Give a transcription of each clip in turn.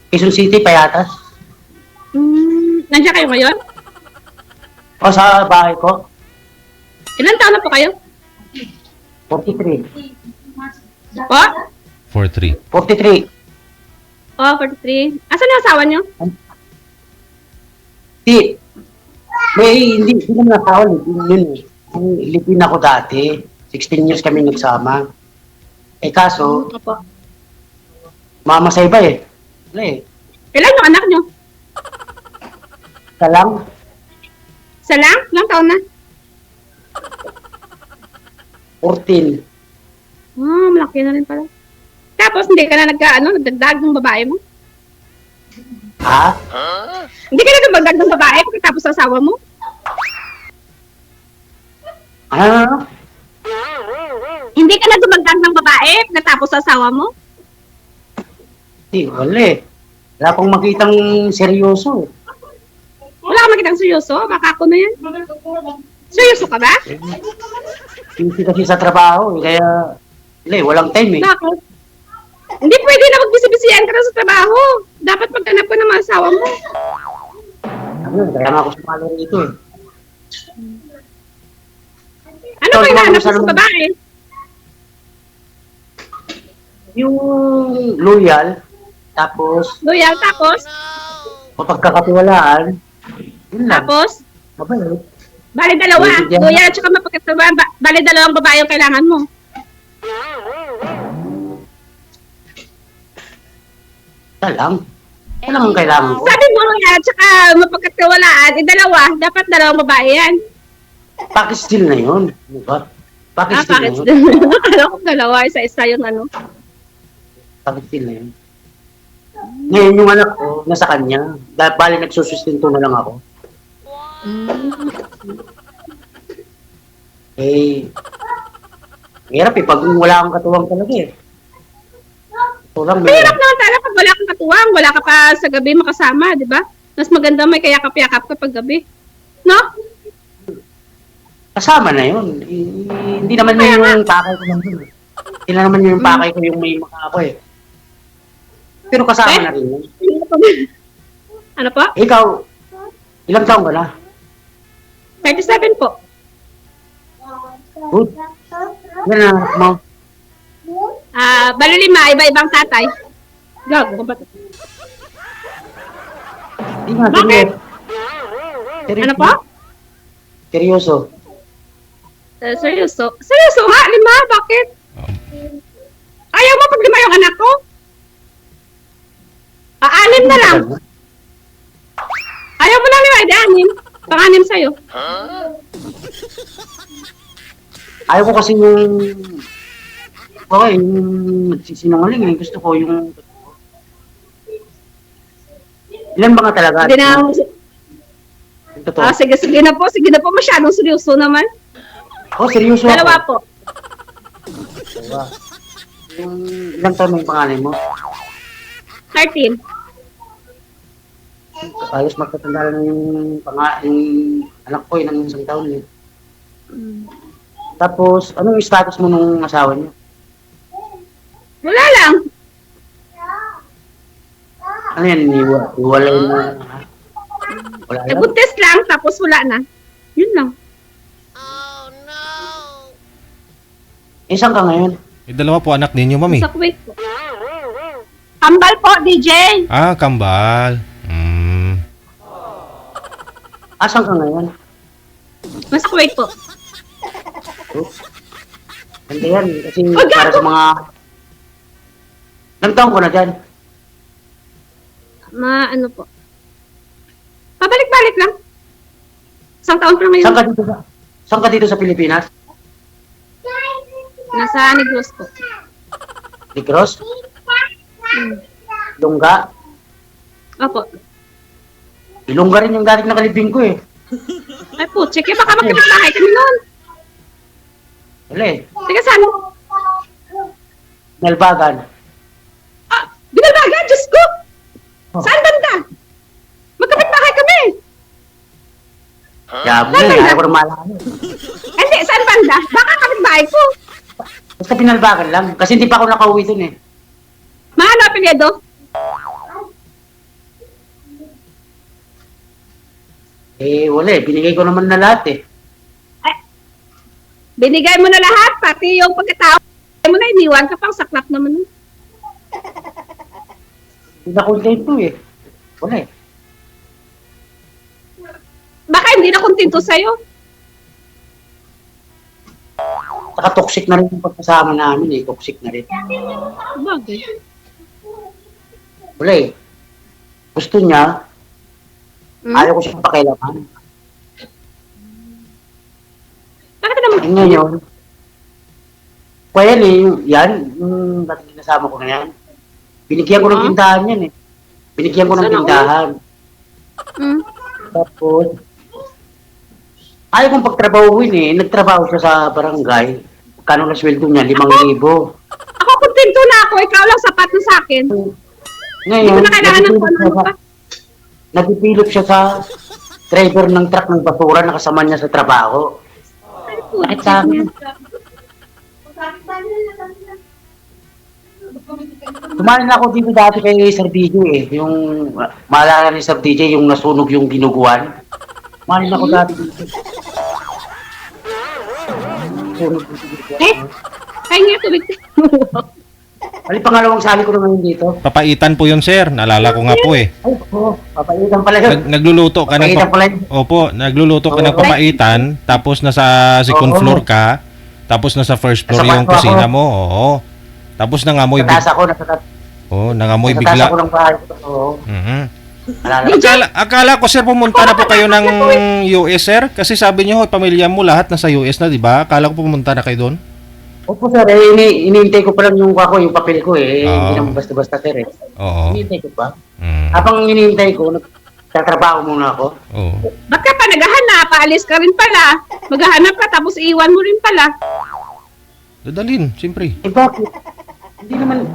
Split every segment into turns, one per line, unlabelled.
Quezon City, Payatas.
Nandiyan kayo ngayon?
O sa bahay ko,
Ilan taon na po kayo?
43.
Po?
4-3.
43.
43. Asan yung asawa niyo?
Di, hindi naman nasawa, yun. Lipin ako dati. 16 years kami nagsama. Eh kaso,
Opo.
mama sa iba eh. Wala eh.
Ilan yung anak niyo?
Isa lang.
Isa lang? Ilang taon na?
14.
Malaki na rin pala. Tapos hindi ka na nagdagdag ng babae mo?
Ha?
Hindi ka na nagdagdag ng babae pagkatapos sa asawa mo?
Ano?
Hindi ka na dumagdag ng babae pagkatapos sa asawa mo?
Di, wala eh. Wala pong makitang seryoso eh.
Wala ka makitang seryoso? Baka ako na yan. Seryoso ka ba?
Busy kasi sa trabaho eh. Kaya, wala eh, walang time eh.
Bakit? Hindi pwede na magbisi-bisihan ka na sa trabaho. Dapat maghanap ka ng mga asawa mo.
Ano, kaya nga ako sumali rito eh.
Ano
So,
ba hinahanap mo
sa-
sa babae?
Yung loyal, tapos
Loyal, tapos?
mapagkakatiwalaan, yun lang.
Tapos?
Mabait.
Bali dalawa.
Bibigyan.
Loyal at saka mapagkatawa. Bali dalawang babae ang kailangan mo.
Isa lang. Ano naman kailangan ko?
Sabi mo loyal at saka mapagkatiwalaan, dalawa. Dapat dalawang babae yan.
Package deal na yun. Di ba? Package deal na
Bakit?
yun.
Akala ko dalawa. Isa-isa yung ano.
Package deal na yun. Ngayon yung anak ko, nasa kanya. Dahil bali nagsusustento na lang ako. Eh, hirap eh. Pag wala kang katuwang talaga eh. Ito lang,
Mahirap naman talaga pag wala kang katuwang. Wala ka pa sa gabi makasama, di ba? Mas maganda may kayakap-yakap ka pag gabi. No?
kasama na yun. Hindi naman yun yung pakay ko lang yun. Hindi na naman yung pakay ko yung may mga ako eh. Pero kasama na rin yun.
Ano po?
Ikaw, ilang taong ka na?
37 po.
Good. Yan na, mo.
Bali lima, iba-ibang tatay. Gago, ba?
Hindi nga,
Bakit? Ano po?
Seryoso.
Seryoso? Seryoso nga, lima? Bakit? Ayaw mo pag lima yung anak ko? Anim na lang. Ayaw mo lang lima, di anim. Pang-anim sa'yo.
Ayaw ko kasi yung... Okay, yung nagsisinungaling eh. Gusto ko yung... Ilan ba nga talaga?
Hindi na.
Yung totoo.
Sige na po. Sige na po. Masyadong seryoso naman.
Oh, seryoso
Dalawa
ako.
po.
Dalawa. Yung ilang taon na yung pangalan mo?
13.
Ayos magtatanda na yung anak ko ng isang taon eh. Tapos, anong status mo nung asawa niyo?
Wala lang.
Ano yan, iwalay na? Wala lang?
Nabuntis lang, tapos wala na. Yun lang.
Eh, saan ka ngayon?
Eh, dalawa po anak ninyo, mami.
Sa Kuwait po. Kambal po, DJ.
Ah, kambal.
Asan ka ngayon?
Mas Kuwait po.
Ganda yan, kasi
Wag
para
ako!
sa mga... Ilang taon ko na dyan?
Ano po. Pabalik-balik lang. Isang taon pa ngayon.
Saan ka dito sa Pilipinas?
Nasa Negros po.
Negros? Ilongga?
Opo.
Ilongga rin yung dating nakalibing ko eh.
Ay po, check. Baka magkakalahay kami noon.
Wala eh.
Teka, saan?
Nalbagan.
Binalbagan, Diyos ko!
Oh.
Saan banda? Magkapit-bahay kami.
Yabo na, ayaw ko na malaman.
Hindi, saan banda? Baka kapit-bahay ko.
Basta pinalbagan lang. Kasi hindi pa ako nakauwi dun eh.
Maano apelyido?
Wala eh. Binigay ko naman na lahat eh.
Binigay mo na lahat, pati yung pagkatao mo na, iniwan ka pang saklap naman.
Hindi na kontento eh. Wala eh.
Baka hindi na kontento sa'yo.
Saka toxic na rin yung pagkasama namin eh. Toxic na rin.
Bagay.
Wala eh. Gusto niya,
Hmm?
ayaw ko siyang pakialaman.
Bakit naman?
Ngayon, kaya yan, dating nasama ko na yan. Binigyan ko ng tindahan yan eh. Binigyan ko ng
Sana all?
tindahan.
Hmm?
Tapos, ayaw kong pagtrabahuin eh. Nagtrabaho siya sa barangay. Kano na sweldo niya? 5,000.
Ako kontento na ako, ikaw lang sapat na sa akin. Hindi
Ngayon,
ko na kailangan ng ano pa.
nagpipilot siya sa driver ng truck ng basura na kasama niya sa trabaho. Bakit sa akin? Tumahan ako dito dati kay Sir DJ eh. Yung, maalala ni Sir DJ, yung nasunog yung ginuguan. Tumahan ako dati dito. Sunog yung ginuguan.
Eh, kaya nga tubig.
Ano yung pangalawang sali ko na ngayon dito?
Papaitan po yun, sir. Naalala ko nga po eh.
Ay, papaitan pala yun.
Nagluluto ka ng
Papaitan pala yun.
Opo, nagluluto ka ng
Oo.
papaitan, tapos nasa second
Oo.
floor ka, tapos nasa first floor
Nasa
yung
kwarto
kusina
ako.
mo. Oo. Tapos nangamoy
Sa taas ako, nasa
nangamoy
taas
bigla.
ako ng bahay ko. Oo.
Mhm.
Alala.
Akala ko sir pumunta na po kayo ng US sir kasi sabi niyo pamilya mo lahat nasa US na, di ba? Akala ko pumunta na kayo doon.
Opo sir, iniintay ko pa lang yung yung papel ko eh.
Oo.
Hindi naman basta-basta sir eh.
Oo.
Iniintay ko pa.
Mm.
Habang iniintay ko, nagtatrabaho muna ako.
Oo.
Ba't ka pa naghahanap? Paalis ka rin pala. Maghahanap ka tapos iiwan mo rin pala.
Dadalhin, siyempre.
Eh bakit? Hindi naman,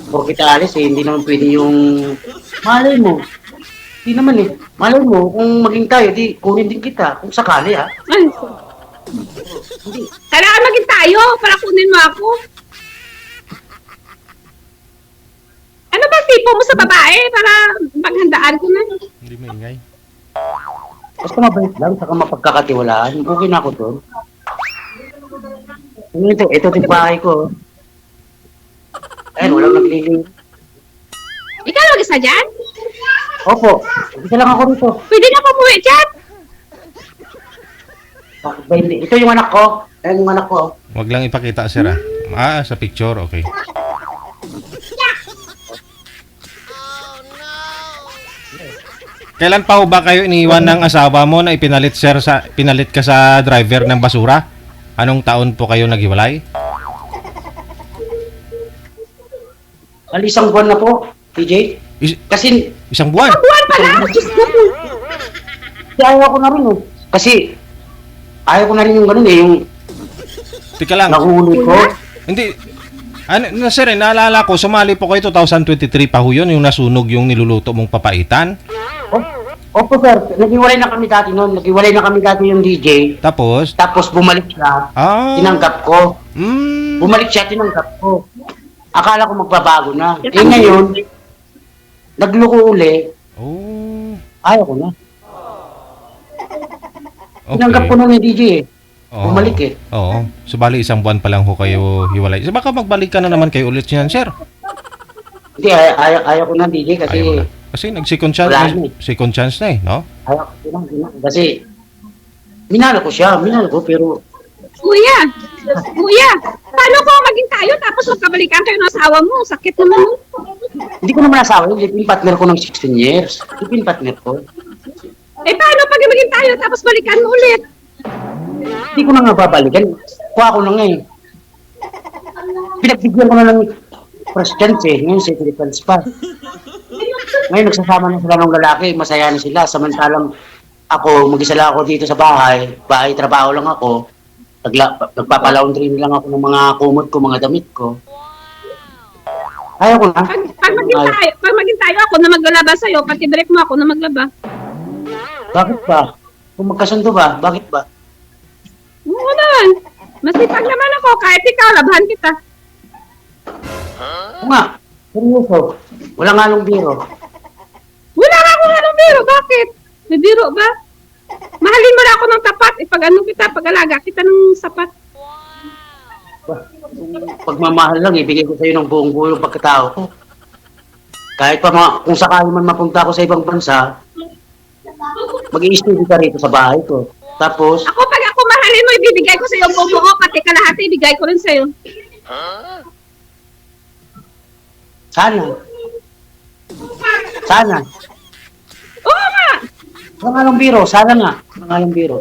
porkit alis eh, hindi naman pwede yung, malay mo. Hindi naman eh. Malay mo, kung maging tayo, di kunin din kita. Kung sakali ah.
Ay, kailangan maging tayo para kunin mo ako. Ano ba tipo mo sa babae para paghandaan ko na?
Hindi maingay.
Basta mabait lang, saka mapagkakatiwalaan. Okay na ako doon. Ito yung bahay ko. Ayun, walang nagliling.
Ikaw lang isa dyan?
Opo, isa lang ako rito.
Pwede na pumuwi dyan.
Bakit ba hindi? Ito yung anak ko. Ayun yung anak ko.
Wag lang ipakita sir ah. Sa picture, okay. Kailan pa ho ba kayo iniwan ng asawa mo na pinalit ka sa driver ng basura? Anong taon po kayo naghiwalay?
Isang buwan na po, TJ. Kasi,
Isang buwan.
Buwan pala. Diyos ko.
ayaw ko na rin eh. Kasi, ayaw ko na rin yung ganun eh, yung
Tika lang.
nahuli ko.
Hindi. Sir, naalala ko, sumali po kayo 2023 pa ho yun, yung nasunog yung niluluto mong papaitan.
Opo sir, naghiwalay na kami dati noon. Naghiwalay na kami dati yung DJ.
Tapos,
Tapos bumalik siya, tinanggap ko. Bumalik siya, tinanggap ko. Akala ko magbabago na. Eh ngayon, nagloko uli,
Oh.
ayaw ko na.
Okay.
Tinanggap ko na ni DJ eh.
Oo.
Bumalik eh.
Oo. So, bali isang buwan pa lang ho kayo hiwalay. So, baka magbalik ka na naman kayo ulit niyan, sir.
Hindi, ayaw ko na DJ kasi
Ayaw na. Kasi nag-second chance,
Wala na eh.
second chance na eh, no?
ayaw ko na. Kasi, minalo ko siya, pero
Kuya. Kuya. Paano ko maging tayo tapos magkabalikan kayo ng asawa mo? Sakit naman.
hindi ko naman asawa yun. Living partner ko ng 16 years. Living partner ko.
Eh paano pag maging tayo tapos balikan mo ulit?
Hindi ko na nga babalikan. Kuha ko na nga eh. Pinagbigyan ko na ng first chance eh. Ngayon, second chance pa. Ngayon, nagsasama na sila ng lalaki. Masaya na sila. Samantalang ako, mag-isa lang ako dito sa bahay. Bahay, trabaho lang ako. Nagpapalaundry lang ako ng mga kumot ko, mga damit ko. Ayaw ko na.
Pag maging tayo ako na maglaba sa'yo, pag i-break mo ako na maglaba.
Bakit ba? Kung magkasundo ba? Bakit ba?
Oo naman. Masipag naman ako. Kahit ikaw, labahan kita.
Oo nga. Seryoso. Wala nga nung biro.
Wala nga akong anong biro. Bakit? May biro ba? Mahalin mo na ako ng tapat. Ipag-ano kita, pag-alaga kita ng sapat.
Pagmamahal lang, ibigay ko sa'yo ng buong buo yung pagkatao ko. Kahit pa kung sakali man mapunta ako sa ibang bansa, mag-i-stay ka rito sa bahay ko. Tapos,
Ako, pag ako mahalin mo, ibibigay ko sa'yo ang buo, pati kalahati, ibigay ko rin sa'yo.
sana. Sana.
Oo nga!
Wala nga ng biro, sana nga. Wala nga ng biro.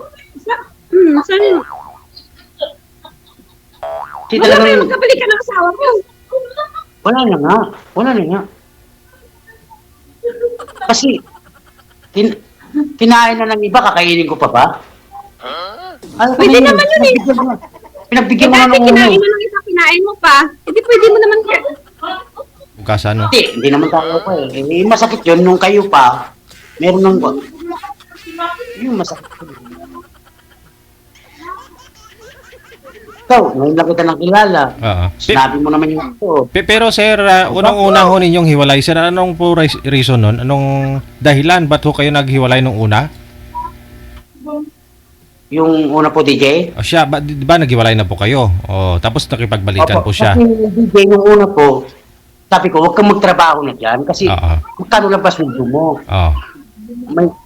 Saan yun?
Kasi
Wala
talagang,
kayo magkabalik ka ng asawa ko.
wala na nga. Wala na nga. Kasi, kinain na ng iba, kakainin ko pa ba? Ay,
Pwede naman yun eh.
Pinagbigyan mo na
Dati
ng
kinain
uno.
mo ng isa, kinain mo pa. Hindi pwede mo naman
Bukas ano?
Hindi naman tayo pa eh. Eh, masakit yun nung kayo pa. Meron ng yung masakit yun. Ikaw, ngayon lang kita nakilala.
Oo.
Sinabi mo naman yung ito.
Pero sir, unang-una ho ninyong hiwalay. Sir, anong po reason nun? Anong dahilan? Ba't ho kayo naghiwalay nung una?
Yung una po, DJ?
O siya, di ba naghiwalay na po kayo? O, tapos nakipagbalikan po siya.
Kasi yung DJ nung una po, sabi ko, huwag kang magtrabaho na dyan kasi
Oo.
magkano lang ba sweldo mo?
Oo.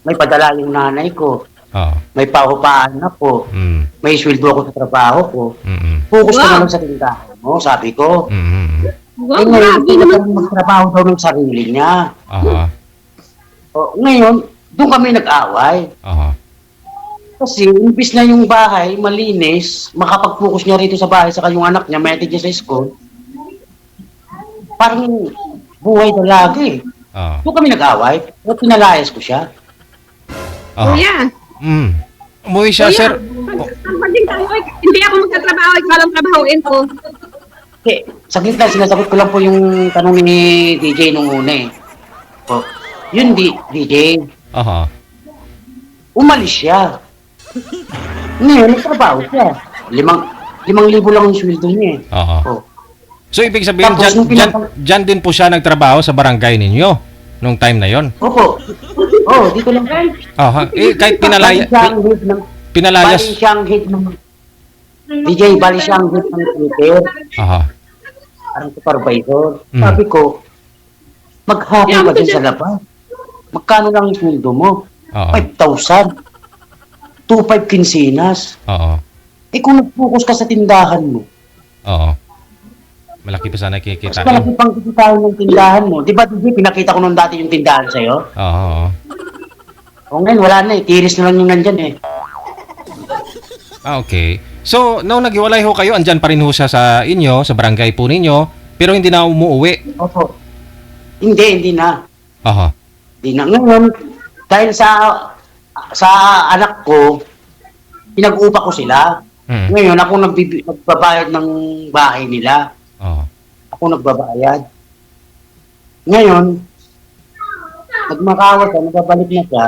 May padala yung nanay ko.
Oo.
May paupahan na po. May sweldo ako sa trabaho ko. Focus ka
Wow.
na lang sa tindahan mo, sabi ko.
Wow,
Eh, ngayon,
grabe
gusto
naman.
naman magtrabaho daw ng sarili niya.
Oo.
O, ngayon, doon kami nag-away.
Oo.
Kasi, imbis na yung bahay, malinis, makapag-focus niya rito sa bahay, saka yung anak niya, may atid niya sa school, parang buhay dalaga eh.
Oo.
Doon kami nag-away, at pinalayas ko siya.
Oo.
Kuya,
Umuwi siya,
kuya,
sir.
pag maging tao, hindi ako magtatrabaho, ikaw lang trabahoin ko.
Eh, saglit lang, sinasagot ko lang po yung tanong ni DJ nung una eh. O, yun DJ,
Oo.
umalis siya. Ngayon, nagtrabaho siya. 5,000 lang yung sweldo niya eh.
Oo.
O,
So, ibig sabihin,
Tapos, nung
dyan din po siya nagtrabaho sa barangay ninyo nung time na yon.
opo. Oh, dito lang.
Kahit
Bali siyang head ng,
pinalayas.
bali siyang head ng, DJ, bali siyang head ng Twitter.
Oo.
Parang supervisor.
Mm.
Sabi ko, maghapon
Yeah,
ka dyan
dyan.
sa labas. Magkano lang yung sweldo mo?
Oo.
5,000. 2,500 kinsinas.
Oo.
Eh kung nag-focus ka sa tindahan mo,
Oo. Malaki pa sana
mas
kikita.
malaki pang kikitain ng tindahan mo. Di ba, DJ, pinakita ko nung dati yung tindahan sa'yo?
Oo.
O ngayon, wala na eh. Tiris na lang yung nandyan eh.
Okay. So, nung naghiwalay ho kayo, andyan pa rin ho siya sa inyo, sa barangay po ninyo, pero hindi na umuwi.
Opo. Hindi na.
Oo.
Hindi na. Ngayon, dahil sa anak ko, pinag-upa ko sila.
Mm.
Ngayon, ako nagbabayad ng bahay nila.
Oo.
Ako nagbabayad. Ngayon, nagmakawa siya, nagbabalik na siya.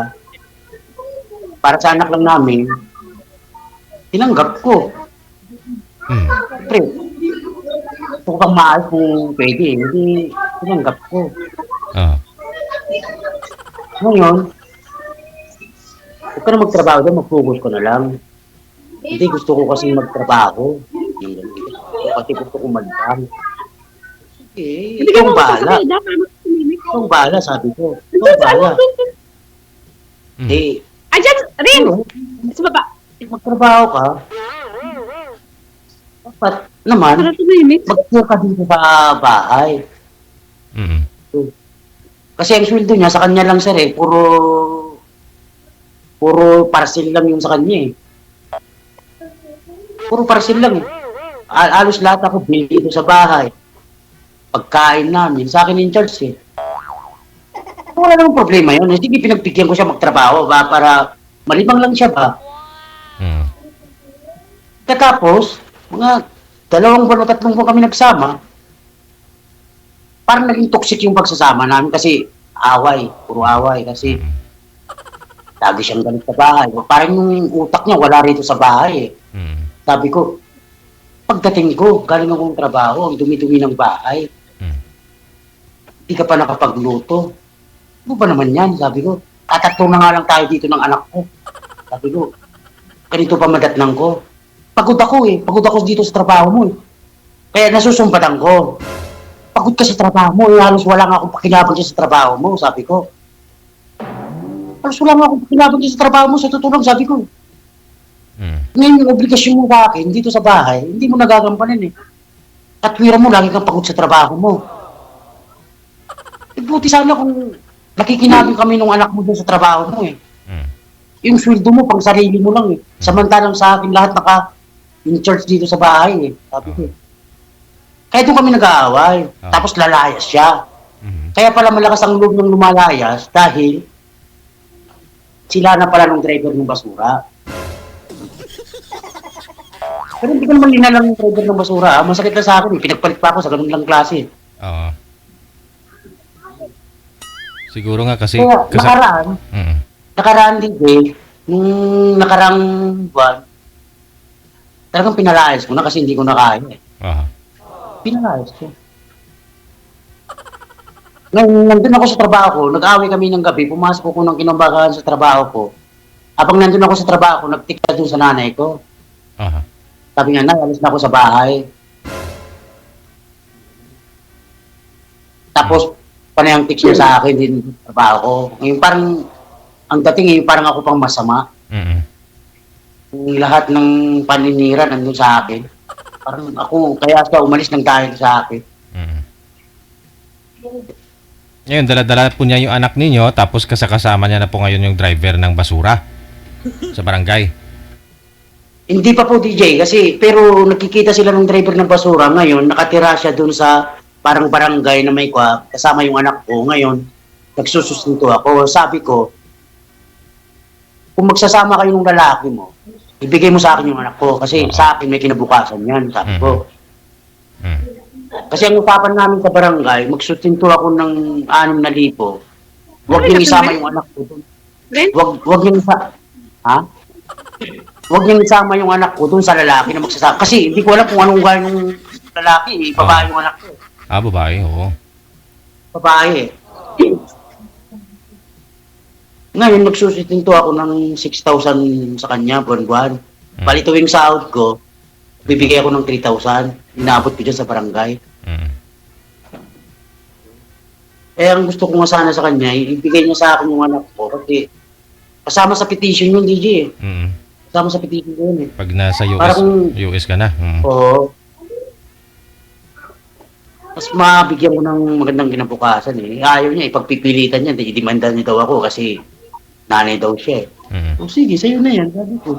Para sa anak lang namin, tinanggap ko.
Mm.
Siyempre, gusto ko pang maayos kung pwede. Hindi, tinanggap ko.
Oo.
Ngayon, huwag ka na magtrabaho doon, mag-focus ko na lang. Hindi, gusto ko kasi magtrabaho. Yung ganun. Kasi gusto ko mag-bank. Eh,
Ibigay
ikaw
mo ko sa
bahala.
kanila, para tumimik.
Ikaw bahala, sabi ko. Ikaw
Doon sa
bahala.
ano?
Mm.
Eh,
Ayan, rin!
ano,
Sa baba.
magtrabaho ka, dapat naman,
Para tumimik.
mag-tour ka dito sa bahay.
Mm.
Kasi ang sweldo niya, sa kanya lang sir eh, puro parcel lang yung sa kanya eh. Puro parcel lang eh. Alos lahat ako bili dito sa bahay. Pagkain namin, sa akin in charge eh. Wala namang problema yun. Sige, pinagbigyan ko siya magtrabaho ba para malibang lang siya ba.
Mm.
Katapos, mga 2 buwan o 3 buwan kami nagsama, parang naging toxic yung pagsasama namin kasi away, puro away kasi lagi siyang galit sa bahay. Parang yung utak niya wala rito sa bahay eh.
Mm.
Sabi ko, pagdating ko, galing akong trabaho, ang dumi-dumi ng bahay.
Mm.
Hindi ka pa nakapagluto. Ano ba naman yan? Sabi ko, tatatlo na nga lang tayo dito ng anak ko. Sabi ko, ganito pa madatnang ko. Pagod ako dito sa trabaho mo eh. Kaya nasusumpatan ko. Pagod ka sa trabaho mo, halos wala nga akong pakinabang dyan sa trabaho mo, sabi ko. Halos wala nga akong pakinabang dyan sa trabaho mo, sa tutulong, sabi ko. Ngayon yung obligasyon mo sa akin, dito sa bahay, hindi mo nagagampanan eh. Katwiran mo, lagi kang pagod sa trabaho mo. Eh, buti sana kung nakikinabang kami nung anak mo dyan sa trabaho mo eh. Yung sweldo mo, pang sarili mo lang eh. Samantalang sa akin, lahat naka-in-charge dito sa bahay eh. Sabi ko eh. Kaya doon kami nag-aaway. Tapos lalayas siya. Kaya pala malakas ang loob ng lumalayas dahil sila na pala ng driver ng basura. Pero hindi ko naman linalang yung driver ng basura. Masakit na sa akin eh. Pinagpalit pa ako sa ganun lang klase.
Oo. Siguro nga kasi...
Kaya nakaraan din eh, nung nakarang buwan, talagang pinalayas ko na kasi hindi ko na kaya eh. Pinalayas ko. Ngayon, nandun ako sa trabaho ko, nag-away kami ng gabi, pumasok ako ng kinambagaan sa trabaho ko. Habang nandun ako sa trabaho ko, nag-tikta doon sa nanay ko. Sabi nga, nay, alis na ako sa bahay. Tapos, panayang text niya sa akin din sa trabaho ko. Ngayon, parang, ang dating eh, parang ako pang masama. Yung lahat ng paninira nandun sa akin. Parang ako, kaya siya umalis ng dahil sa akin.
Ngayon, dala-dala po niya yung anak ninyo, tapos kasama niya na po ngayon yung driver ng basura sa barangay.
Hindi pa po DJ kasi, pero nakikita sila ng driver ng basura ngayon, nakatira siya dun sa parang barangay na may kwa, kasama yung anak ko. Ngayon, nagsusustinto ako. Sabi ko, kung magsasama kayo ng lalaki mo, ibigay mo sa akin yung anak ko kasi sa akin may kinabukasan yan, sabi ko. Kasi ang usapan namin sa barangay, magsustinto ako ng 6,000. Huwag niyong isama yung anak ko doon. Huwag niyong Huwag niyong isama yung anak ko doon sa lalaki na magsasama. Kasi hindi ko alam kung anong gaya ng lalaki, babae yung anak ko.
Babae, oo.
Babae eh. Ngayon, magsusitinto ako ng 6,000 sa kanya, buwan-buwan. Bali tuwing sahod ko, bibigay ako ng 3,000. Inaabot ko dyan sa barangay. Eh, ang gusto ko nga sana sa kanya, ibigay niya sa akin yung anak ko. Kasi kasama sa petition yung DJ eh. Kasama sa petition yun eh.
Pag nasa US, US ka na.
Oo. Mas mabigyan ko ng magandang kinabukasan eh. Ayaw niya, ipagpipilitan niya. Demanda niya daw ako kasi nanay daw siya eh. O sige, sa'yo na yan. Sabi ko.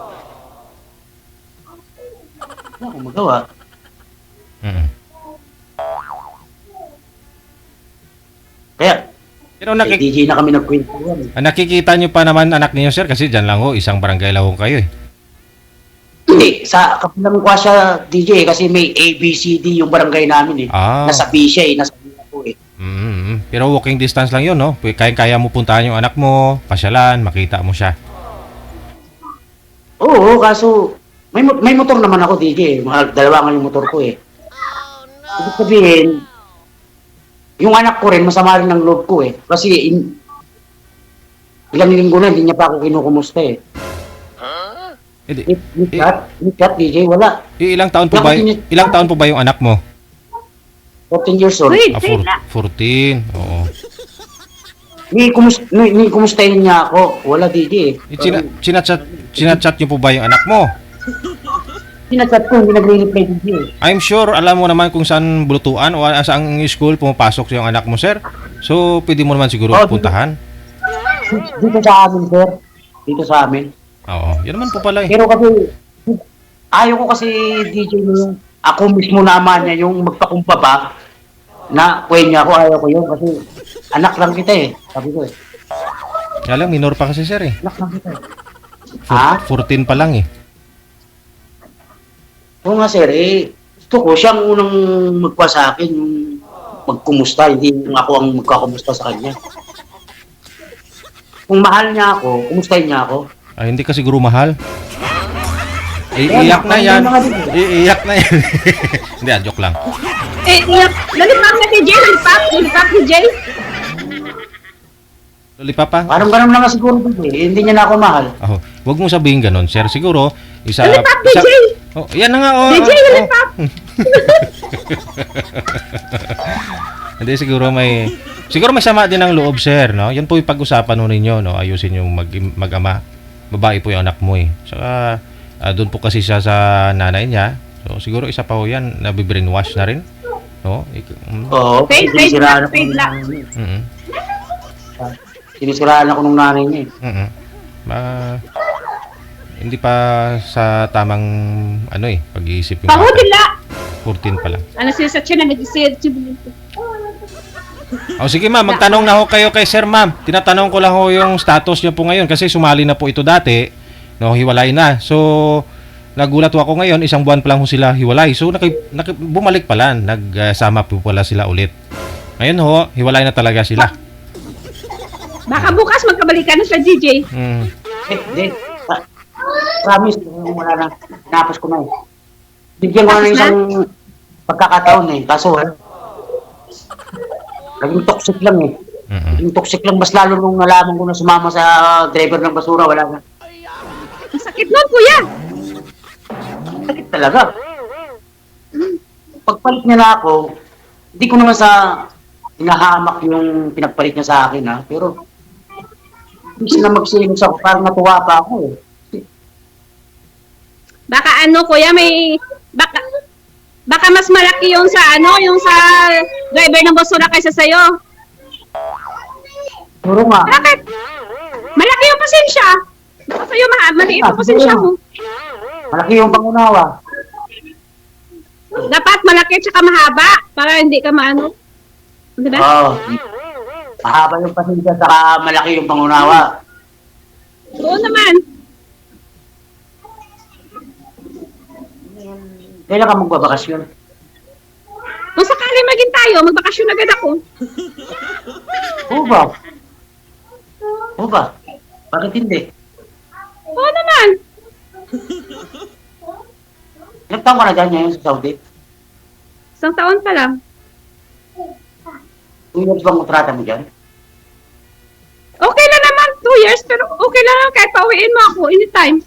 Wala akong magawa. Kaya,
pero
DJ na kami nagkwentuhan.
Nakikita niyo pa naman anak niyo, sir, kasi dyan lang ho, isang barangay lang ho kayo eh.
Hindi, sa kapilang kwa siya DJ kasi may ABCD yung barangay namin eh. Nasa B siya eh, nasa B ako eh.
Pero walking distance lang yun, no? Kaya mo puntahan yung anak mo, pasyalan, makita mo siya.
Oo, kaso may motor naman ako DJ. Dalawa nga yung motor ko eh. Ibig sabihin, yung anak ko rin, masama rin ang loob ko eh. Kasi ilang linggo na, hindi niya pa ako kinukumusta eh. Nikat, DJ, wala.
Ilang taon po ba yung anak mo?
14 years old.
14, oo.
Ni kumustahin niya ako. Wala, DJ eh.
Sinachat niyo po ba yung anak mo?
Sinachat ko, hindi nagre-reply DJ eh.
I'm sure, alam mo naman kung saan bulutuan o saan school pumapasok yung anak mo, sir. So, pwede mo naman siguro puntahan.
Dito sa amin, sir. Dito sa amin.
Oo, yun naman po pala eh.
Pero kasi, ayaw ko kasi DJ mo yung, ako mismo naman niya yung magpakumpaba na kuya niya ako, ayaw ko yun kasi anak lang kita eh, sabi ko eh.
Kaya lang, minor pa kasi sir eh.
Anak lang kita eh.
14 pa lang eh.
Oo nga sir, eh, gusto ko siyang unang magpa sa akin, yung magkumusta, hindi yung ako ang magkakumusta sa kanya. Kung mahal niya ako, kumustahin niya ako.
Ay, hindi ka siguro mahal. Iiyak na yan. Iiyak na yan. Hindi, joke lang.
Iyak. Lalipak na si Jay. Lalipak si Jay.
Lollipop pa?
Parang ganun lang nga siguro dito eh. Hindi niya na ako mahal.
Oh, wag mong sabihin ganun, sir. Siguro,
Lollipop, DJ!
Oh, yan na nga, oh.
DJ,
oh.
lollipop!
Hindi, siguro may sama din ang loob, sir, no? Yan po yung pag-usapan ho ninyo, no? Ayusin yung mag-ama. Babae po yung anak mo, eh. Saka, doon po kasi siya sa nanay niya. So, siguro isa pa ho yan, nabibrainwash na rin. No?
Oo.
Fade
sinisiraan
lang,
ako
fade lang.
Mm-mm.
Sinisiraan ako nung nanay niya eh.
Mm-mm. Hindi pa sa tamang, pag-iisip yung
Pahudila!
14 pa lang.
Ano siya sa tiyan na nag-isip?
O sige ma'am, magtanong na ho kayo kay sir ma'am. Tinatanong ko lang ho yung status niyo po ngayon kasi sumali na po ito dati. No, hiwalay na. So, nagulat ho ako ngayon, isang buwan pa lang ho sila hiwalay. So, bumalik pala. Nagsama po pala sila ulit. Ngayon ho, hiwalay na talaga sila.
Baka bukas magkabalikan na sila, DJ.
Hindi. Promise, wala na. Napos ko na eh. Bigyan ko na ng isang pagkakataon eh. Kaso naging toxic lang eh. Naging toxic lang. Mas lalo nung nalaman ko na sumama sa driver ng basura, wala na.
Ang sakit nun, kuya.
Sakit talaga. Pagpalit niya na ako, hindi ko naman sa hinahamak yung pinagpalit niya sa akin ha. Pero, hindi sila magsilos ako. Parang natuwa pa ako eh.
Baka kuya, baka mas malaki yung sa yung sa driver ng basura kaysa sa'yo.
Puro nga.
Bakit? Malaki yung pasensya. Baka sa'yo, maliit yung pasensya mo.
Malaki yung pangunawa.
Dapat malaki at saka mahaba para hindi ka maano. Diba?
Oo. Mahaba yung pasensya, saka malaki yung pangunawa.
Oo naman.
Kailan ka magbabakasyon?
Kung sakali maging tayo, magbakasyon agad ako.
Oo ba? Oo ba? Bakit hindi?
Oo naman.
Ilang taon ka na dyan ngayon sa Saudi?
Isang taon pa lang.
2 years bang kontrata mo dyan?
Okay lang naman, 2 years, pero okay lang naman kahit pauwiin mo ako anytime.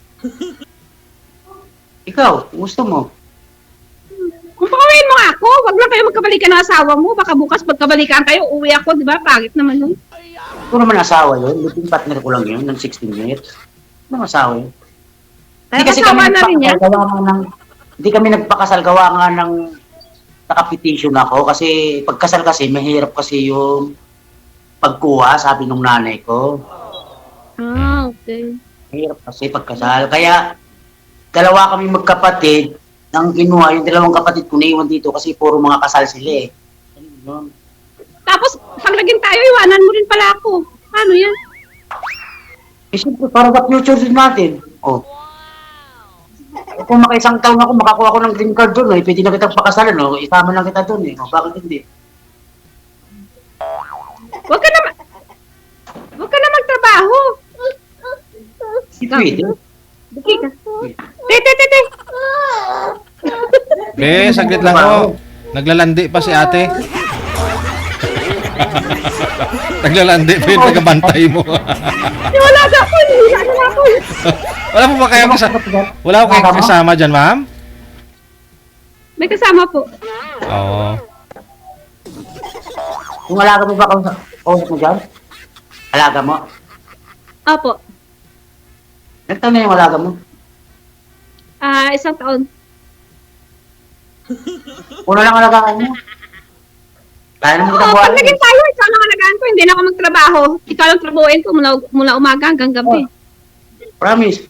Ikaw, gusto mo?
Kung pauwiin mo ako, wag lang kayo magkabalikan ng asawa mo. Baka bukas magkabalikan kayo, uwi ako, di ba? Pagit naman yun.
Ito naman asawa yun. Living partner ko lang yun, ng 16 years. Ano asawa yun?
Kaya asawa na rin niya.
Hindi kami nagpakasal, gawa nga ng nakapetition ako. Kasi pagkasal kasi, mahirap kasi yung pagkuha, sabi nung nanay ko.
Ah, okay.
Mahirap kasi pagkasal. Kaya, dalawa kami magkapatid, nang kinuha, yung dalawang kapatid ko naiwan dito kasi puro mga kasal sila eh. Ayun.
Tapos, pag naging tayo, iwanan mo rin pala ako. Paano yan?
Eh, siyempre, para sa future din natin. Oh. Eh, kung makaisang taon ako, makakuha ko ng green card doon, eh, pwede na kitang pakasalan, no? Isama lang kita doon, eh. Oh, bakit hindi?
Huwag ka na magtrabaho.
Hindi pwede.
Diki ka. Te.
Saglit lang ho. Naglalandi pa si ate. Naglalandi pa yung tagabantay mo.
Wala na ako. Wala na ako.
Wala po ba kayong kasama dyan, ma'am?
May kasama po.
Oo.
Kung alaga mo ba kausap mo dyan? Alaga mo?
Opo.
Nagtanong na yung alaga mo?
Isang taon.
Una lang alagaan mo. Kaya naman kita
Oo,
buhay.
pag naging tayo, ikaw lang alagaan ko. Hindi na ako magtrabaho. Ikaw lang trabahoin ko mula umaga hanggang gabi.
Promise.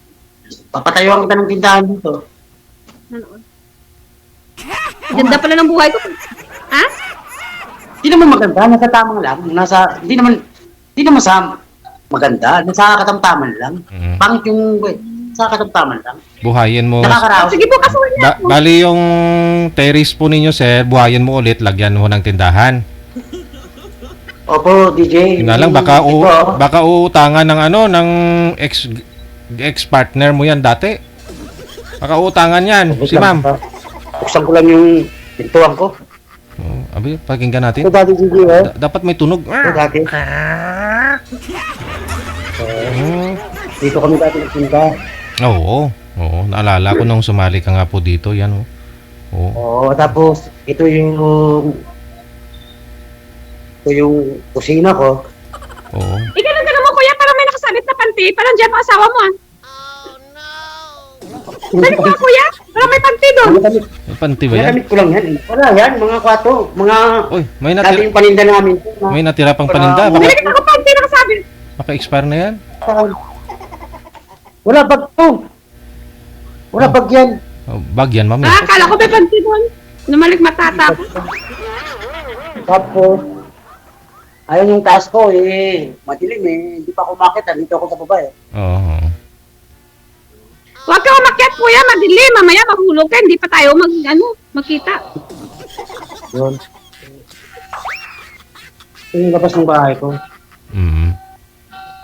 Papatayuan kita ng tindahan dito.
Ganda pala ng buhay ko. Ha?
Hindi naman maganda, nasa tamang lang. Hindi naman sa maganda, nasa katamtaman lang. Pangit yung, sa katamtaman lang.
Buhayin mo.
Nakakaraos.
Sige po, kasuhin niya ako.
Bali yung terrace po ninyo, sir, buhayin mo ulit, lagyan mo ng tindahan.
Opo, DJ.
Yun na lang, baka uutangan ng ng ex-partner mo yan dati. Baka uutangan yan, si ma'am.
Buksan ko lang yung pintuan ko.
Abi, pakinggan natin.
Ito dati, DJ,
Dapat may tunog.
Ito dati.
Oh.
Dito kami dati nagpunta.
Oo. Oo, naalala ko nung sumali ka nga po dito, yan oh. Oo.
Oo, tapos ito yung kusina ko.
Oo.
Ikaw lang mo kuya, parang may nakasabit na panty. Parang dyan ang asawa mo ah. Balik mo kuya, parang may panty doon.
Nagamit,
May panty ba yan?
nagamit ko lang yan. Wala yan, mga kwato. Mga
Uy, may
dati
natira,
yung paninda namin.
may natira pang paninda. Baka,
Balik ako panty nakasabit.
maka-expire na yan.
Wala bag to. Wala bag yan.
Oh, bag yan, ma'am.
Ah, akala ko may panty doon. Namalik matata ko.
Tapos, ayun yung taas ko madilim hindi pa ako makita. Dito ako sa baba
Oo.
Huwag ka umakyat kuya, madilim. Mamaya mahulog ka, hindi pa tayo magkita.
Yun. Ito yung labas ng bahay ko.
Mm.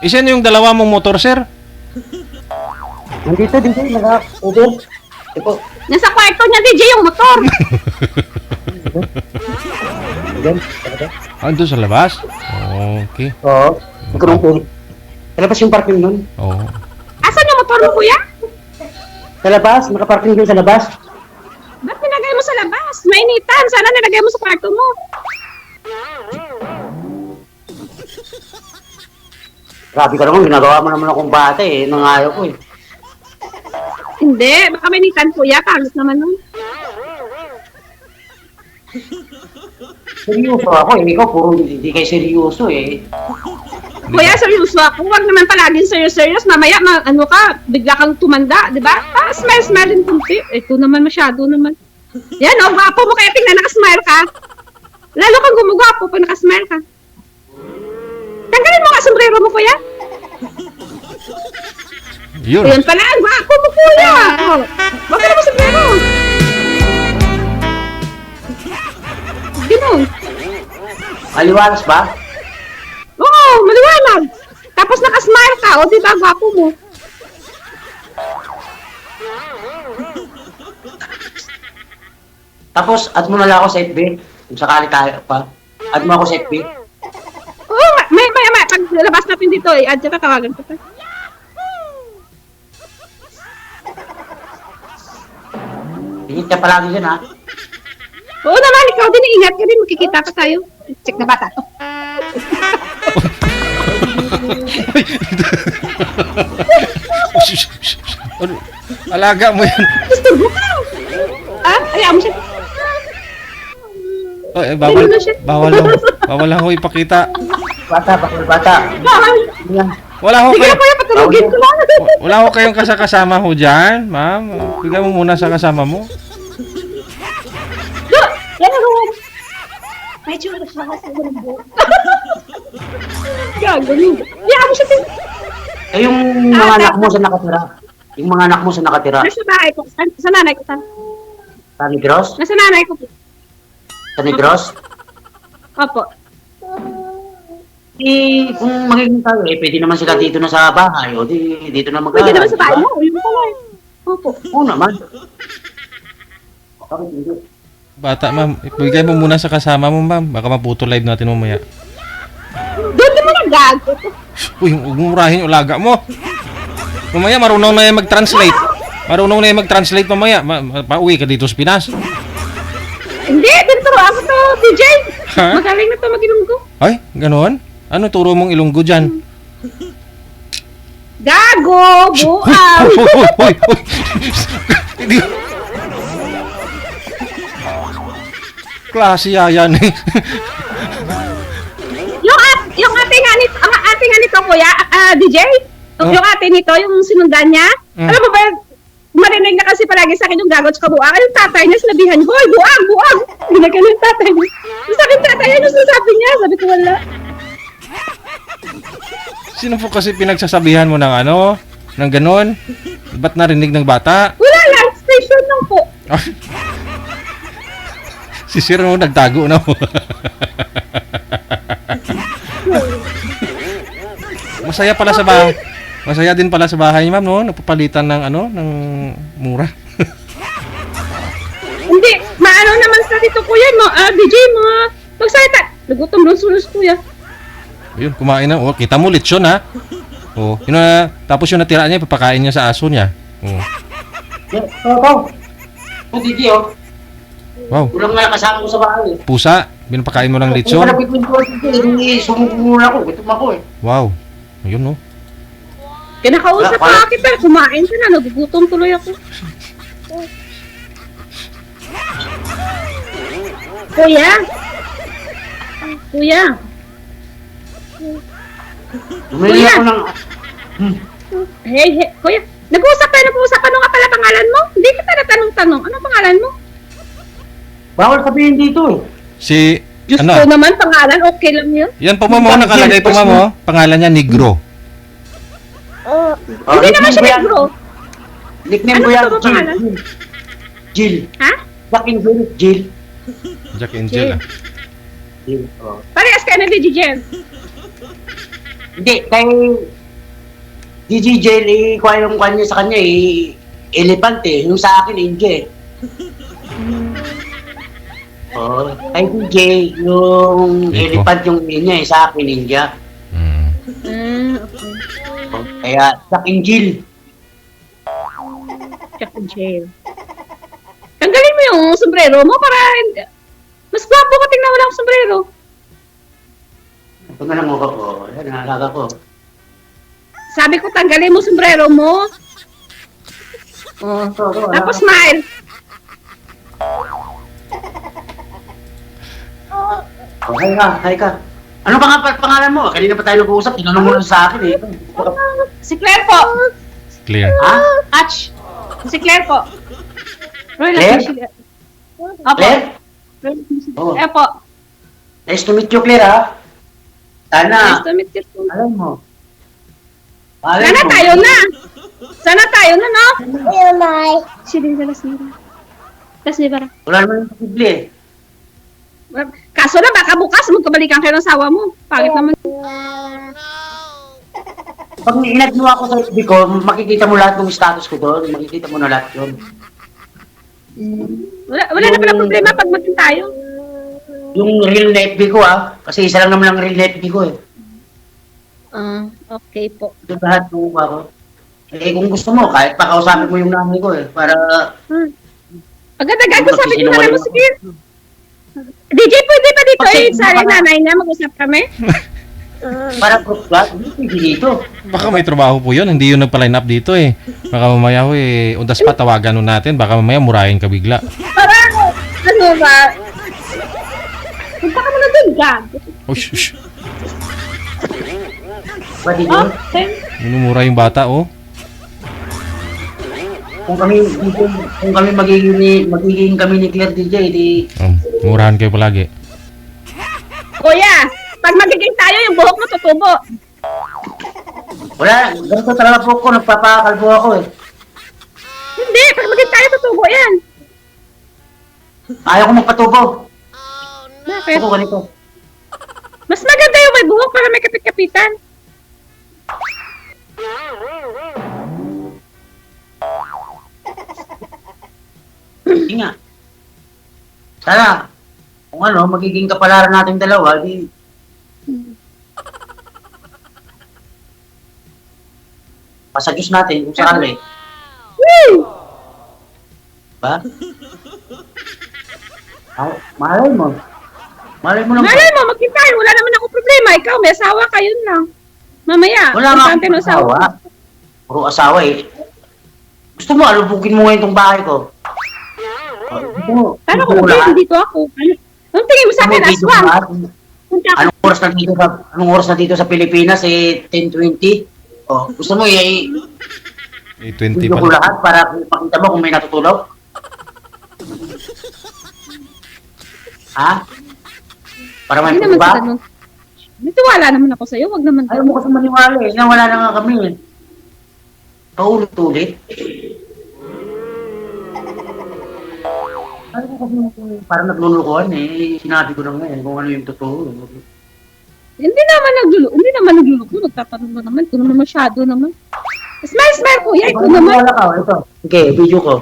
Isa yung dalawa mong motor, sir?
Nandito, naka-over. Ito.
Nasa kwarto niya, DJ, yung motor.
Diyan.
Ando sa labas? Okay.
Oo. Magkaroon po. Sa labas yung parking nun.
Oo.
Asan yung motor mo kuya?
Sa labas, nakaparking doon sa labas.
Ba't nilagay mo sa labas? Mainitan, sana nilagay mo sa kwarto mo.
Grabe ka naman, ginagawa mo naman akong bata nangayaw ko
Hindi, baka mainitan kuya, pangit naman nun.
Seryoso ako ikaw puro hindi kayo seryoso
Kuya, seryoso ako. Huwag naman palaging serious. Mamaya, bigla kang tumanda, di ba? Smile din kunti. Ito naman, masyado naman. Yan, gwapo mo kaya tingnan, nakasmile ka. Lalo kang gumugwapo pag nakasmile ka. Tanggalin mo nga sombrero mo, kuya.
Yun.
Ayun pala, ang gwapo mo, kuya. Huwag ka na mo sombrero. Gano'n.
Maliwalas ba?
Oo, maliwanag. Tapos nakasmile ka, o di ba, gwapo mo.
Tapos add mo na lang ako sa FB kung sakali tayo pa. Add mo ako sa FB.
Oo, may, pag labas natin dito, add ka, tawagan ko pa.
Ingit ka palagi dyan
Oo naman, ikaw din, ingat ka din, makikita pa tayo. Check na bata to.
Ano? Alaga mo yan.
Gusto mo ka? Ayaw mo siya.
Oh,
Bawal na siya.
bawal lang ho ipakita.
Bata.
Bawal.
Yan.
Wala ho
Sige
kayo.
na kuya, patulogin ko lang.
Wala ho kayong kasama ho diyan, ma'am. Bigyan mo muna sa kasama mo.
Yan ang room. Medyo nakakasa ko ng buhok. Gago niyo. Ayaw mo siya.
Yung mga anak mo sa nakatira. Yung mga anak mo sa nakatira.
Nasa bahay ko. Sa nanay ko.
Sa Negros?
Nasa nanay ko.
Sa Negros?
Opo.
Kung magiging tayo pwede naman sila dito na sa bahay o dito na
Pwede naman
mag-aaral.
sa bahay mo. Yun pala eh. Opo.
Oo naman. Bakit hindi?
Bata, ma'am. Ibigay mo muna sa kasama mo, ma'am. Baka maputo live natin mamaya.
Doon naman ang gago.
Uy, huwag mo murahin yung alaga mo. Mamaya marunong na yan mag-translate. Marunong na yan mag-translate mamaya. Pauwi ka dito sa Pinas.
Hindi, dito ako to, DJ.
Ha?
Magaling na to mag-ilunggo.
Ay, ganoon? Ano turo mong ilunggo dyan?
Gago! Buang!
Hoy! Hindi. Klase yan eh.
yung ate nga nito, kuya, DJ, yung ate nito, yung sinundan niya, alam mo ba, marinig na kasi palagi sa akin yung gago at buang, yung tatay niya, sinabihan, hoy, buang! Ginagano yung tatay niya. Yung sabi ng tatay niya, yung sasabi niya, sabi ko wala.
Sino po kasi pinagsasabihan mo ng ano? Ng ganon? Ba't narinig ng bata?
Wala lang, station lang po.
Si Sir mo nagtago na mo. Masaya pala sa bahay. Masaya din pala sa bahay, ma'am, no? Napapalitan ng ano, ng mura.
Hindi, maano naman sa dito, kuya, DJ, mga magsalita. Nagutom lunsunos, kuya.
Ayun, kumain na. Oh, kita mo lechon ha. Oh, yun na, tapos yung natira niya, papakain niya sa aso niya. Oh.
Oh, Gigi, oh.
Wow,
Ulang nga kasama ko sa bahay.
pusa. Pinapakain mo ng
Kung
lechon.
malapit mo yung Gigi, hindi sumubungan ako. Gutom ako eh.
Wow. Ayun no.
Kinakausap
Wala.
ka kita, kumain ka na, nagugutom tuloy ako. Kuya? Kuya?
Bumili
Kuya.
ako ng...
Hey, kuya, nag-uusap tayo, ano nga pala pangalan mo? Hindi kita natanong-tanong, ano pangalan mo?
Bawal sabihin dito eh.
Si,
Diyos
ano?
ko naman, pangalan, okay lang yun.
Yan po mo, nakalagay po mo. Pangalan niya, Negro.
Oh,
Hindi naman siya
nickname ko yan.
negro.
Nickname
Ano
ko yan,
gusto mo
Jill.
pangalan?
Jill.
Ha?
Jack and Jill. Jill.
Jack Angel ah.
Jill. Oh.
Parehas ka na ni Jijen.
Hindi, kay... Gigi Jill, kuha yung kanya sa kanya elephant eh. Yung sa akin, Inge. Oh, kay DJ, yung
Iko.
elephant yung niya sa akin, India.
Okay.
Oh, kaya, Jack and Jill.
Jack and Jill. Tanggalin mo yung sombrero mo para mas gwapo ka tingnan wala akong sombrero.
Ito na lang ako ko. Ayan, naalala ko.
Sabi ko tanggalin mo sombrero mo. Oh. Tapos smile.
Oh, hi ka. Ano pa nga pangalan mo? Kanina pa tayo nag-uusap, tinanong mo lang sa akin eh.
Si Claire po.
Clear.
Ha?
Atch. Si Claire po. Roy,
Claire?
Opo.
Claire? Oh.
Opo.
Nice to meet you, Claire, ha?
Nice
Sana,
to meet you too.
alam mo.
Sana tayo na. Sana tayo na, no? Sige, dalas nila. Dalas nila.
Wala naman yung posible eh.
Kaso na, baka bukas magkabalikan kayo ng sawa mo. Pangit naman.
Pag inad mo ako sa FB ko, makikita mo lahat ng status ko doon. Makikita mo na lahat yun.
Wala na pala problema pag maging tayo.
Yung real na FB ko, kasi isa lang naman ang real na FB ko eh.
Okay po.
Ito lahat mo ako. Eh kung gusto mo, kahit pakausapin mo yung nanay ko eh, para...
Agad-agad ko sabi ko na mo, sige. DJ, pwede pa dito
Okay,
eh. Sari nanay na, mag-usap kami.
Para proof ba? Hindi pwede dito.
Baka may trabaho po yun, hindi yun nagpa-line up dito eh. Baka mamaya ho on the spot tawagan nun natin, baka mamaya murahin ka bigla.
Parang, ano ba? Punta ka muna dun, Gag.
Oh, shush.
Pwede yun.
Okay.
Minumura yung bata oh.
Kung kami magiging kami ni Claire DJ, di...
Murahan kayo palagi.
Kuya, pag magiging tayo, yung buhok mo tutubo.
Wala, ganito talaga po ko, nagpapakalbo ako eh.
Hindi, pag magiging tayo, tutubo yan.
Ayaw ko magpatubo.
Bakit?
Ako ganito.
Mas maganda yung may buhok para may kapit-kapitan.
Hindi nga. Sana, kung ano, magiging kapalaran natin dalawa, di... Pasadyos natin kung sakali.
Woo!
Ba? Malay mo. Malay mo lang.
Malay mo, maging tayo. Wala naman ako problema. Ikaw, may asawa ka, yun lang. Mamaya,
Wala nga
importante ng
akong asawa. Puro asawa eh. Gusto mo, alubugin mo ngayon tong bahay ko. Gusto mo,
Paano
gusto
kung
mo lahat?
dito ako? Anong tingin mo sa akin,
Gusto mo dito
aswang?
lahat?
Punta ako.
Anong oras na dito sa Pilipinas eh 10:20? Oh, gusto mo
Eh, 20
video
pa
ko
lang.
lahat para makita mo kung may natutulog? Ha? Para may
Hindi naman
ba?
sa ganun. May tiwala naman ako sa'yo. Wag naman.
Ayaw mo kasi maniwala eh. Nawala na nga kami eh. Paulit-ulit. Ayaw mo kasi parang naglulukuhan eh. Sinabi ko na nga eh kung ano yung totoo.
Hindi naman nagluloko. Nagtatanong mo naman. Ito naman masyado naman. Smile, kuya. Ito naman.
Wala ka. Ito. Okay, video ko.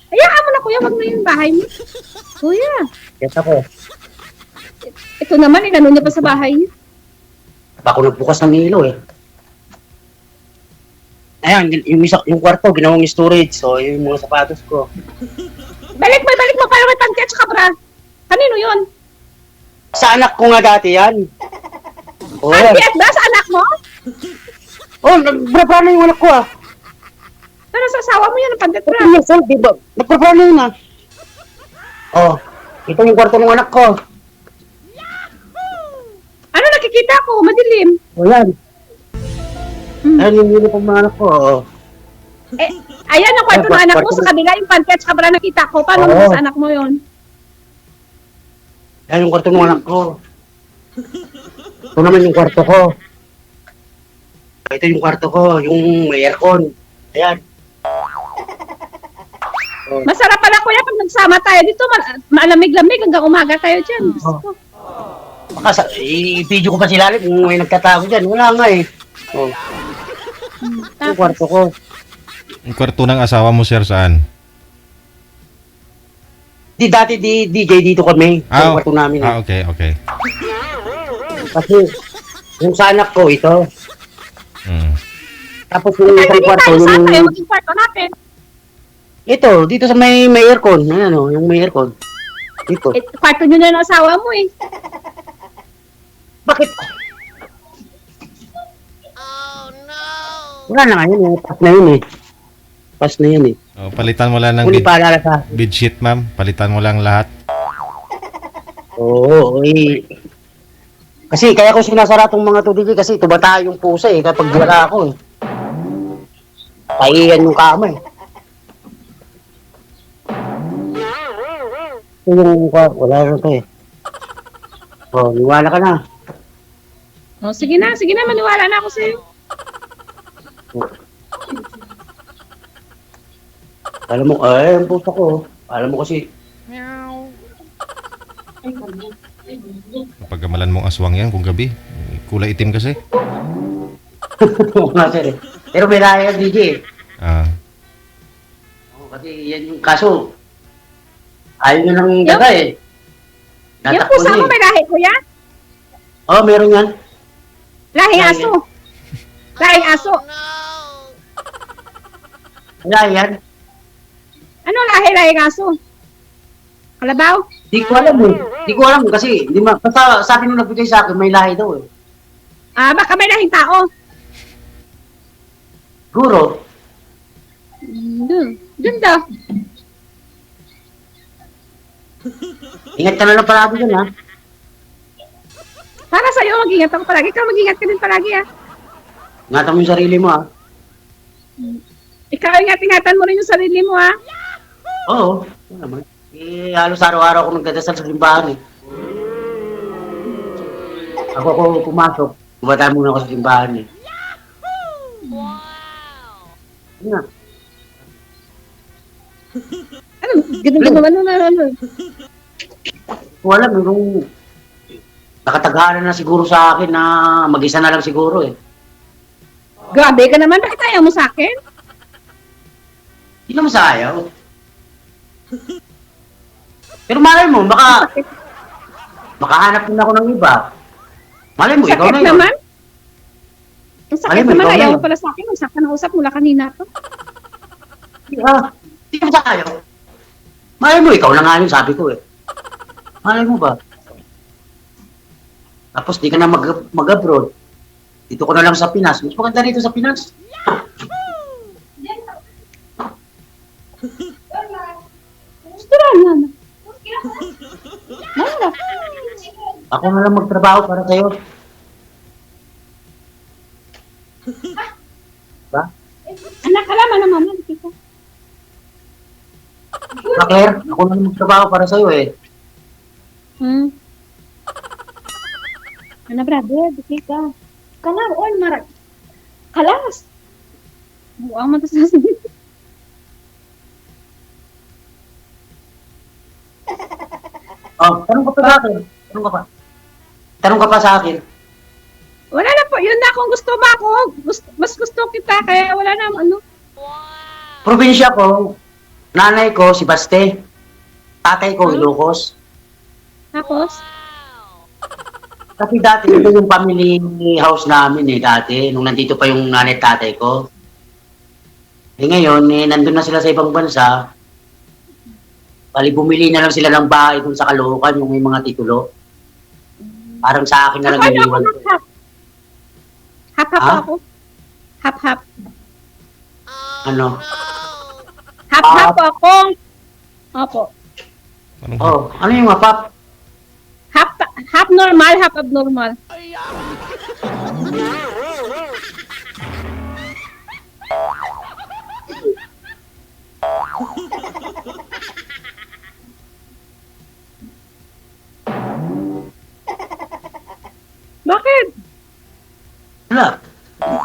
Hayaan mo na, kuya. Wag na yung bahay mo. Kuya.
Yes ako.
Ito naman, inano niya pa sa bahay niya.
Bako nagbukas ng ilo eh. Ayan, yung kwarto, ginawang storage. So, yung mga sapatos ko.
Balik mo, para may panty at saka bra. Kanino yun?
Sa anak ko nga dati yan. Oh, yan.
Panty at bra sa anak mo?
Oh, nagbrabra na yung anak ko ah.
Pero sa asawa mo yan, ang panty at bra.
3 years old, di ba? Nagbrabra na yun ah. Oh, ito yung kwarto ng anak ko.
Ano nakikita ko? Madilim.
Oh, yan.
Hmm.
Ayan yung uniform ng anak ko. Oh.
Eh, ayan ang kwarto ng anak mo. Sa kabila yung panty at saka bra nakita ko. Paano mo
Oo.
sa anak mo yun?
Ayan yung kwarto ng anak ko. Ito naman yung kwarto ko. Ito yung kwarto ko, yung may aircon. Ayan. Oh.
Masarap pala kuya pag nagsama tayo dito. Malamig-lamig hanggang umaga tayo dyan. Diyos ko.
Baka i-video ko pa sila kung may nagtatago dyan. Wala nga eh. Oh, yung kwarto ko.
Yung kwarto ng asawa mo, sir, saan?
Dati DJ dito kami. Yung kwarto namin. Eh.
Okay, okay.
Kasi yung sa anak ko ito.
Mm.
Tapos yung
Ay,
isang
hindi
kwarto.
tayo saan
Yung,
tayo maging kwarto natin.
ito, dito sa may aircon. Ayan o, yung may aircon. Dito.
Eh, kwarto nyo na ng asawa mo eh.
Bakit? Wala na nga yun. Pas na yun eh. Pas na yun eh.
Oh, palitan mo lang ng
Huli paalala sa
bedsheet, ma'am. Palitan mo lang lahat.
Oo, eh. Kasi kaya ko sinasara tong mga tubig kasi tubata yung pusa eh kapag wala ako eh. Paiyan yung kama eh. Ito yung wala na to eh. Oh, niwala ka na.
Oh, sige na, maniwala na ako sa'yo.
Alam mo, ay, ang pusa ko. Alam mo kasi,
Kapag gamalan mong aswang yan kung gabi. Kulay itim kasi.
nga sir eh. Pero may raya DJ eh.
Ah.
Oh, kasi yan yung kaso. Ayaw nyo ng daga eh.
Yung
Natakbo
pusa
niya
mo
eh.
may lahi, kuya?
Oh, meron yan.
Lahing aso. Lahing aso.
Wala yan.
Ano lahing aso? Kalabaw?
Di ko alam eh. Di ko alam kasi, di ma, basta sabi nung nagbigay sa akin, may lahi daw eh.
Ah, baka may lahing tao.
Guro.
Dun daw.
Ingat ka na lang palagi dun ha.
Para sa'yo, mag-ingat ako palagi. Ikaw, mag-ingat ka din palagi, ah.
Ingatan mo yung sarili mo ha.
Ikaw, ingatan mo rin yung sarili mo, ah.
Oo. Oo naman. Eh, halos araw-araw ako nagdadasal sa simbahan eh. Ako pumasok, bumata muna ako sa simbahan eh. Yun na.
Ano, ganun naman, ano.
Kung alam eh, kung nakatagalan na siguro sa akin na mag-isa na lang siguro eh.
Grabe ka naman, bakit ayaw mo sa akin?
Hindi naman sa ayaw. Pero malay mo, makahanap din ako ng iba. Malay mo, ikaw
Sakit
na yun.
naman. Ang sakit
Alam mo,
naman,
ikaw na
ayaw
yun.
mo pala sa akin. Usap ka ng usap mula kanina to.
Hindi naman sa ayaw. Malay mo, ikaw na nga yun, sabi ko eh. Malay mo ba? Tapos di ka na mag-abroad. Dito ko na lang sa Pinas. Mas maganda rito sa Pinas.
Gusto na. Mara.
Ako na lang magtrabaho para sa'yo. Ba?
Anak ka lang, mama. Dito.
Claire, ako na lang magtrabaho para sa'yo eh.
Ano, brother? Dito ka. Kalang, oy, mara. Kalas. Buang mo to sa
Oh, tanong ka pa sa akin. Tanong ka pa sa akin.
Wala na po. Yun na kung gusto mo ako. Mas gusto kita. Kaya wala na ano.
Probinsya ko, nanay ko si Baste. Tatay ko Ilocos.
Tapos,
Kasi dati, ito yung family house namin dati, nung nandito pa yung nanay at tatay ko. Ngayon, nandun na sila sa ibang bansa. Bali, bumili na lang sila ng bahay dun sa Caloocan, yung may mga titulo. Parang sa akin na lang
Ako ano ako
iniwan.
ng hap. Hap-hap
Ha?
ako. Hap-hap.
Ano?
Hap-hap ako. Opo.
Anong
Oh, ano yung mapap?
Half normal, half abnormal. Bakit?
Wala.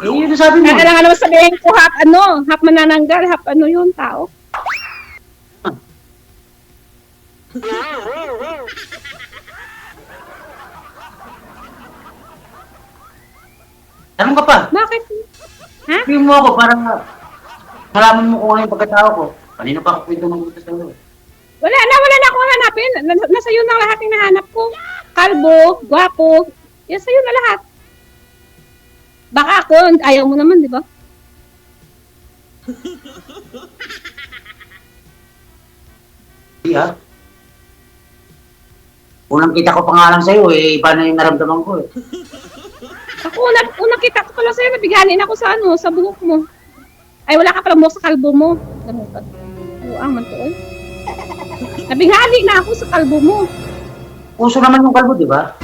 Yun ang sabi mo.
Kailangan naman sabihin ko half manananggal, half ano yun, tao.
Tanong ka pa.
Bakit? Ha?
Sabihin mo ako para malaman mo kung ano yung pagkatao ko. Kanina pa ako kwento ng gusto sa'yo.
Wala na akong hanapin. Nasa iyo na lahat yung nahanap ko. Kalbo, gwapo. Yan sa'yo na lahat. Baka ako, ayaw mo naman, di ba?
Hindi ah. Unang kita ko pa nga lang sa'yo iba na yung naramdaman ko
Ako, unang kita ko pala sa'yo, nabiganin ako sa buhok mo. Ay, wala ka pala buhok sa kalbo mo. Ganun ka. Buang man to, eh. Nabighani na ako sa kalbo mo.
Puso naman yung kalbo, di ba?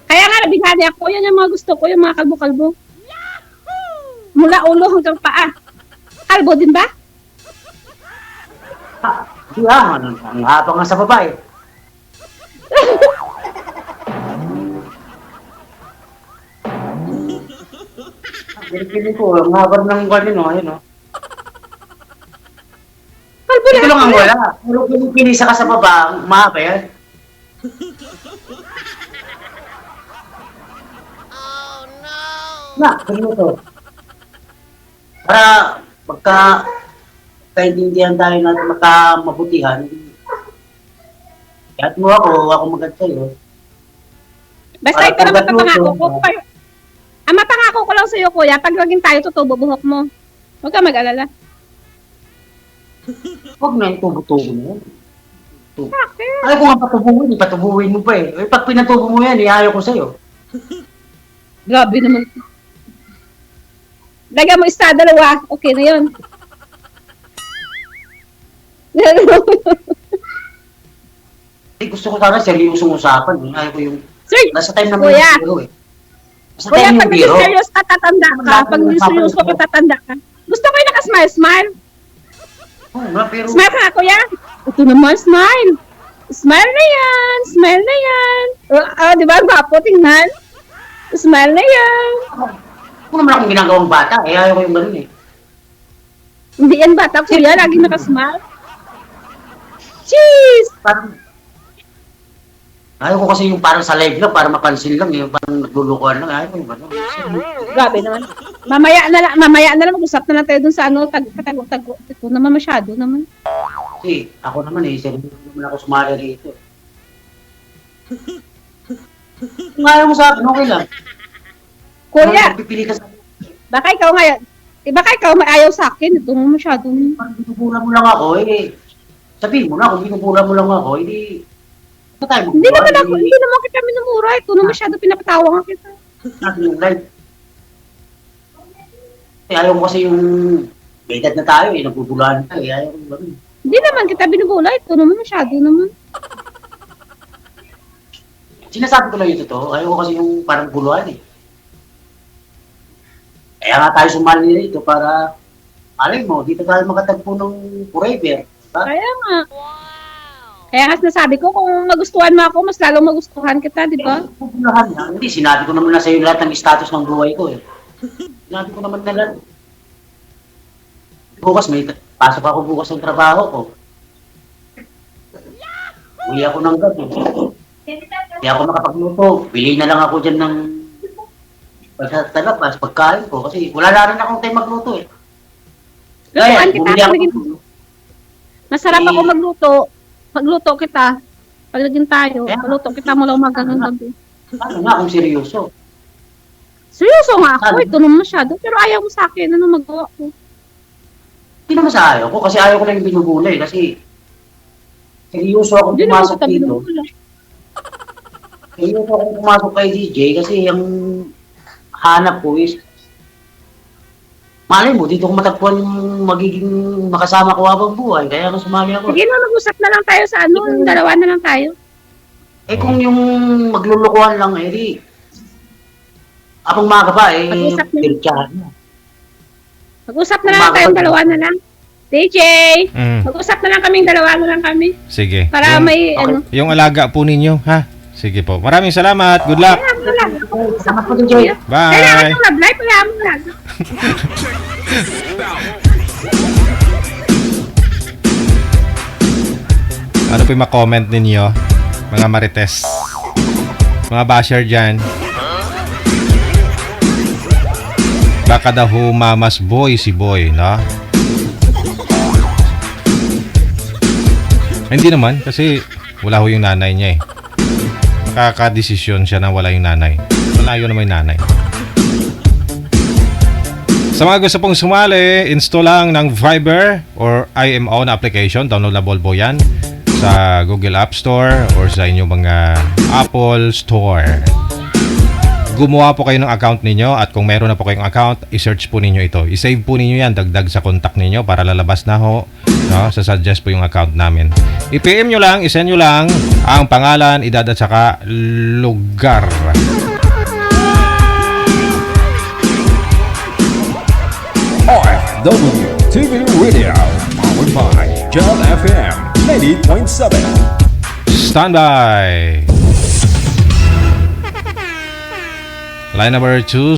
Kaya nga, nabighani ako. Yan yung mga gusto ko, yung mga kalbo-kalbo. Mula ulo hanggang paa. Kalbo din ba?
Di ang haba nga sa babae. Pinipili ko, ang haba ng ganyan, no? Ayun, no?
Kalbo
Ito lang ang
lahat.
wala. Pero pinipili ka sa baba, mahaba yan. Na, ganyan to. Para magkaintindihan tayo natin, mabutihan. Kahit mo ako magad sa'yo.
Basta ito naman ang pangako ko. Ang mapangako ko lang sa'yo, kuya, pag naging tayo, totoo buhok mo. Huwag ka mag-alala.
Huwag na yung tubo-tubo mo.
Bakit?
Ay, kung nga patubuhin mo pa eh. Pag pinatubo mo yan, iayaw ko sa'yo.
Grabe naman. Lagyan mo isa, dalawa. Okay na yun.
Gusto ko sana seryosong usapan. Ayaw ko yung...
Sir,
Nasa time naman
Kuya.
yung biro eh. Nasa
kuya,
time
pag
yung
naging
biro.
serious ka, tatanda ka. Pag naging serious ka, tatanda ka. Gusto ko yung nakasmile-smile.
Oo nga, pero...
Smile ka nga, kuya. Ito naman, smile. Smile na yan. Smile na yan. Di ba, gwapo, tingnan. Smile na yan.
Kung naman akong ginagawang bata, ayaw ko yung ganun eh.
Hindi yan bata, kuya. Laging nakasmile. Cheese!
Parang... Ayaw ko kasi yung parang sa live lang, para mapansin lang, yung parang naglulukuhan lang, ayaw ko yung gano'n.
Grabe naman. Mamaya na lang, mag-usap na lang tayo dun sa katago-tago. Ito naman masyado naman.
Kasi ako naman seryoso naman ako sumali rito. Kung ayaw mo sa akin, okay lang.
Kuya,
Pipili ka sa
baka ikaw ngayon, baka ikaw may ayaw sa akin. Ito naman masyado naman.
Parang binubura mo lang ako, sabihin mo na, kung binubura mo lang ako, ano tayo
Hindi naman kita minumura. Ito naman masyado pinapatawa nga kita.
natin yung live. Ayaw ko kasi yung may edad na tayo, nagbubulaan tayo, ayaw ko yung gano'n.
Hindi naman kita binubula. Ito naman masyado naman.
Sinasabi ko lang yung totoo, ayaw ko kasi yung parang buluhan eh. Kaya nga tayo sumali rito para, alay mo, dito tayo makatagpo ng forever. Diba?
Kaya nga. Kaya nga sinasabi ko, kung magustuhan mo ako, mas lalong magustuhan kita, di ba?
Buluhan na. Hindi, sinabi ko naman na sa'yo lahat ng status ng buhay ko eh. Sinabi ko naman na lahat. Bukas, pasok ako bukas ng trabaho ko. Uwi ako ng gabi. Hindi ako makapagluto. Bili na lang ako dyan ng pagkatalabas, pagkain ko. Kasi wala na rin akong time magluto eh.
Lutuan kita.
bumili ako.
Masarap ako magluto. Magluto kita. Pag naging tayo, magluto kita mula umaga ng gabi.
Paano nga kung seryoso?
Seryoso nga ako,
Ano?
ito naman masyado. Pero ayaw mo sa akin, ano magawa ko?
Hindi naman sa ayaw ko, kasi ayaw ko na yung binubulay, kasi seryoso akong
Hindi naman
pumasok
kita
dito.
binubula.
Seryoso akong pumasok kay DJ, kasi ang hanap ko is, malay mo, dito ko matagpuan yung magiging makasama ko habang buhay, kaya ako sumali ako.
Sige na, mag-usap na lang tayo sa ano, yung dalawa na lang tayo.
Eh kung yung maglulukuhan lang, eh di, abang maga pa, eh,
Mag-usap na.
diretsahan na.
Mag-usap na lang tayong dalawa na lang. DJ,
Mm.
mag-usap na lang kaming dalawa na lang kami.
Sige.
Para
Yung,
may,
Okay.
ano,
yung alaga po ninyo, ha? Sige po. Maraming salamat. Good luck.
kaya mo lang.
Salamat po, DJ.
Kailangan
Bye.
yung love life, kaya mo lang.
Ano po yung ma-comment ninyo? Mga marites. Mga basher dyan. Baka daw mamas boy si boy, no? Hindi naman, kasi wala ho yung nanay niya eh. Makakadesisyon siya na wala yung nanay. Malayo naman yung nanay. Sa mga gusto pong sumali, install lang ng Viber or IMO na application. Downloadable po yan sa Google App Store or sa inyong mga Apple Store. Gumawa po kayo ng account ninyo at kung meron na po kayong account, i-search po ninyo ito. I-save po ninyo yan, dagdag sa contact ninyo para lalabas na ho. No? Sasuggest po yung account namin. I-PM nyo lang, i-send nyo lang ang pangalan, edad at saka lugar.
RFW TV Radio, powered by John FM 90.7.
Standby. Line number 2.